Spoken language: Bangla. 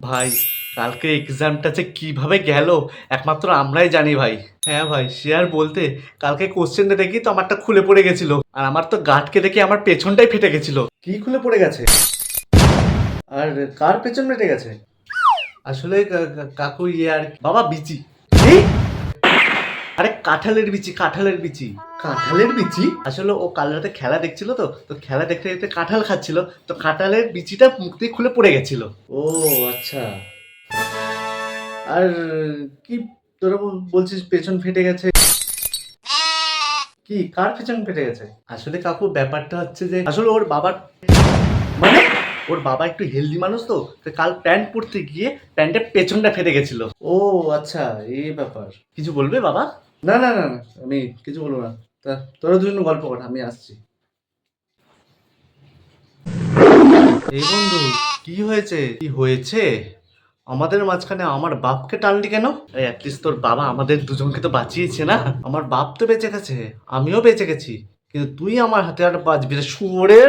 ভাই, কালকে এক্সামটা যে কিভাবে গেল একমাত্র আমরাই জানি ভাই। হ্যাঁ ভাই, সে আর বলতে। কালকে কোশ্চেনটা দেখি তো আমারটা খুলে পড়ে গেছিল, আর আমার তো গার্ডকে দেখে আমার পেছনটাই ফেটে গেছিল। কি খুলে পড়ে গেছে? আর কার পেছন ফেটে গেছে? আসলে কাকু ইয়ে আর বাবা বিচি। কি? আরে কাঁঠালের বিচি, কাঁঠালের বিচি। কাঁঠালের বিচি? আসলে ও কাল রাতে খেলা দেখছিল, তো খেলা দেখতে দেখতে কাঁঠাল খাচ্ছিল, তো কাঁঠালের বিচিটা মুখ দিয়ে খুলে পড়ে গেছিল। ও আচ্ছা। আর কি তোরা বলছিস পেছন ফেটে গেছে? কি কার পেছন ফেটে গেছে? আসলে কাকু ব্যাপারটা হচ্ছে যে আসলে ওর বাবার মানে ওর বাবা একটু হেলদি মানুষ, তো কাল প্যান্ট পরতে গিয়ে প্যান্টের পেছনটা ফেটে গেছিল। ও আচ্ছা, এই ব্যাপার। কিছু বলবে বাবা? না না না না, আমি কিছু বলবো না। তা তোরা দুজন গল্প কর, আমি আসছি। এই বন্ধু, কি হয়েছে? কি হয়েছে? আমাদের মাঝখানে আমার বাপকে টানলি কেন? অ্যাটলিস্ট তোর বাবা আমাদের দুজনকে তো বাঁচিয়েছে না? আমার বাপ তো বেঁচে গেছে, আমিও বেঁচে গেছি, কিন্তু তুই আমার হাতে আর বাঁচবি না, শুয়োরের।